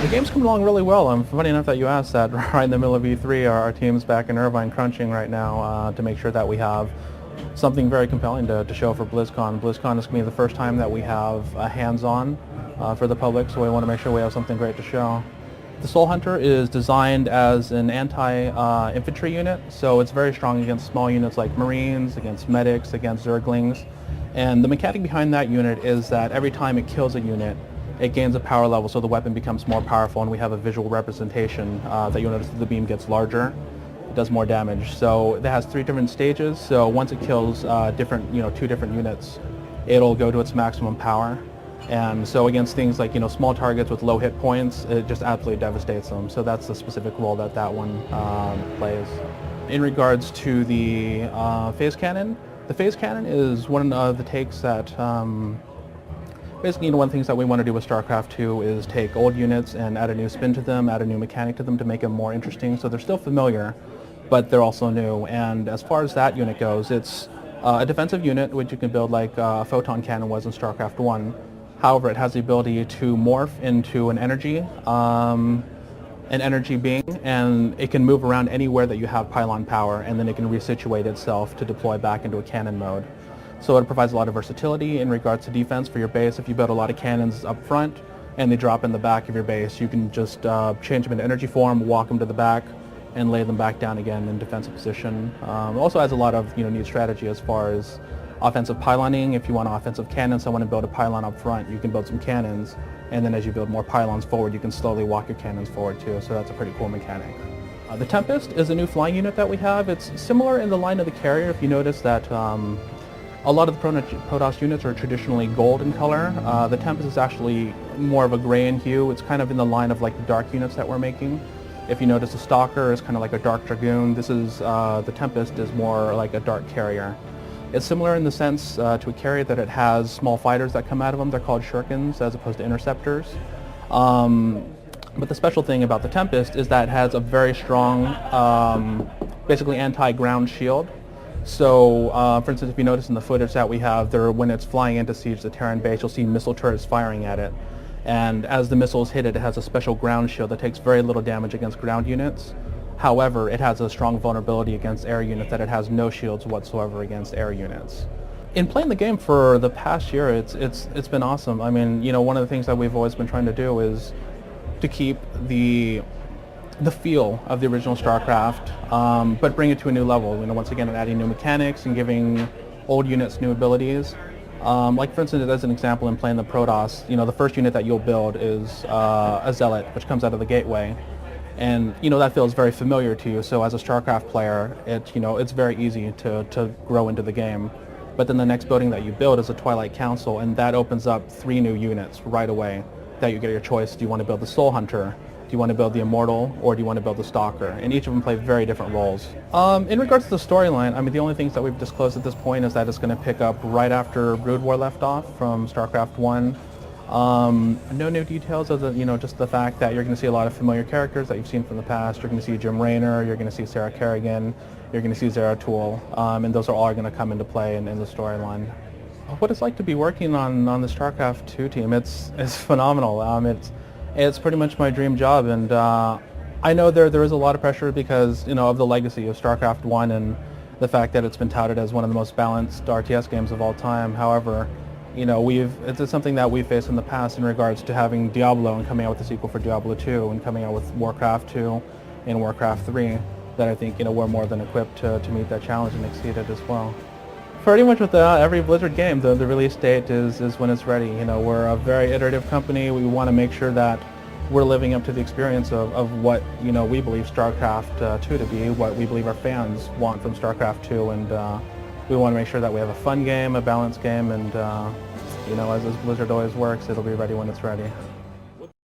The game's coming along really well. Funny enough that you asked that. Right in the middle of E3, our team's back in Irvine crunching right now to make sure that we have something very compelling to show for BlizzCon. BlizzCon is going to be the first time that we have a hands-on for the public, so we want to make sure we have something great to show. The Soul Hunter is designed as an anti-infantry unit, so it's very strong against small units like Marines, against medics, against Zerglings. And the mechanic behind that unit is that every time it kills a unit, it gains a power level, so the weapon becomes more powerful, and we have a visual representation that you'll notice the beam gets larger. It does more damage. So it has 3 different stages, so once it kills two different units, it'll go to its maximum power. And so against things like small targets with low hit points, it just absolutely devastates them. So that's the specific role that one plays. In regards to the phase cannon, the phase cannon is one of the takes that basically, one of the things that we want to do with StarCraft II is take old units and add a new spin to them, add a new mechanic to them to make them more interesting. So they're still familiar, but they're also new. And as far as that unit goes, it's a defensive unit, which you can build like a photon cannon was in StarCraft I. However, it has the ability to morph into an energy being, and it can move around anywhere that you have pylon power, and then it can resituate itself to deploy back into a cannon mode. So it provides a lot of versatility in regards to defense for your base. If you build a lot of cannons up front and they drop in the back of your base, you can just change them into energy form, walk them to the back, and lay them back down again in defensive position. It also has a lot of neat strategy as far as offensive pyloning. If you want offensive cannons, so want to build a pylon up front, you can build some cannons, and then as you build more pylons forward, you can slowly walk your cannons forward too. So that's a pretty cool mechanic. The Tempest is a new flying unit that we have. It's similar in the line of the carrier. If you notice that a lot of the Protoss units are traditionally gold in color. The Tempest is actually more of a gray in hue. It's kind of in the line of like the dark units that we're making. If you notice, the Stalker is kind of like a dark Dragoon. This is the Tempest is more like a dark carrier. It's similar in the sense to a carrier that it has small fighters that come out of them. They're called shurikens as opposed to interceptors. But the special thing about the Tempest is that it has a very strong, basically anti-ground shield. So, for instance, if you notice in the footage that we have there, when it's flying into siege the Terran base, you'll see missile turrets firing at it. And as the missiles hit it, it has a special ground shield that takes very little damage against ground units. However, it has a strong vulnerability against air units that it has no shields whatsoever against air units. In playing the game for the past year, it's been awesome. I mean, one of the things that we've always been trying to do is to keep the feel of the original StarCraft, but bring it to a new level. Once again, adding new mechanics and giving old units new abilities. Like for instance, as an example, in playing the Protoss, the first unit that you'll build is a Zealot, which comes out of the gateway, and that feels very familiar to you. So as a StarCraft player, it's very easy to grow into the game. But then the next building that you build is a Twilight Council, and that opens up 3 new units right away that you get your choice. Do you want to build the Soul Hunter? Do you want to build the Immortal, or do you want to build the Stalker? And each of them play very different roles. In regards to the storyline, I mean, the only things that we've disclosed at this point is that it's going to pick up right after Brood War left off from StarCraft I. No new details other than, just the fact that you're going to see a lot of familiar characters that you've seen from the past. You're going to see Jim Raynor, you're going to see Sarah Kerrigan, you're going to see Zeratul, and those are all going to come into play in the storyline. What it's like to be working on the StarCraft II team, it's phenomenal. It's pretty much my dream job, and I know there is a lot of pressure because of the legacy of StarCraft I and the fact that it's been touted as one of the most balanced RTS games of all time. However, it's something that we've faced in the past in regards to having Diablo and coming out with a sequel for Diablo 2 and coming out with Warcraft 2 and Warcraft 3 that I think we're more than equipped to meet that challenge and exceed it as well. Pretty much with every Blizzard game, the release date is when it's ready. We're a very iterative company. We want to make sure that we're living up to the experience of what we believe StarCraft II to be, what we believe our fans want from StarCraft II, and we want to make sure that we have a fun game, a balanced game, and as Blizzard always works, it'll be ready when it's ready.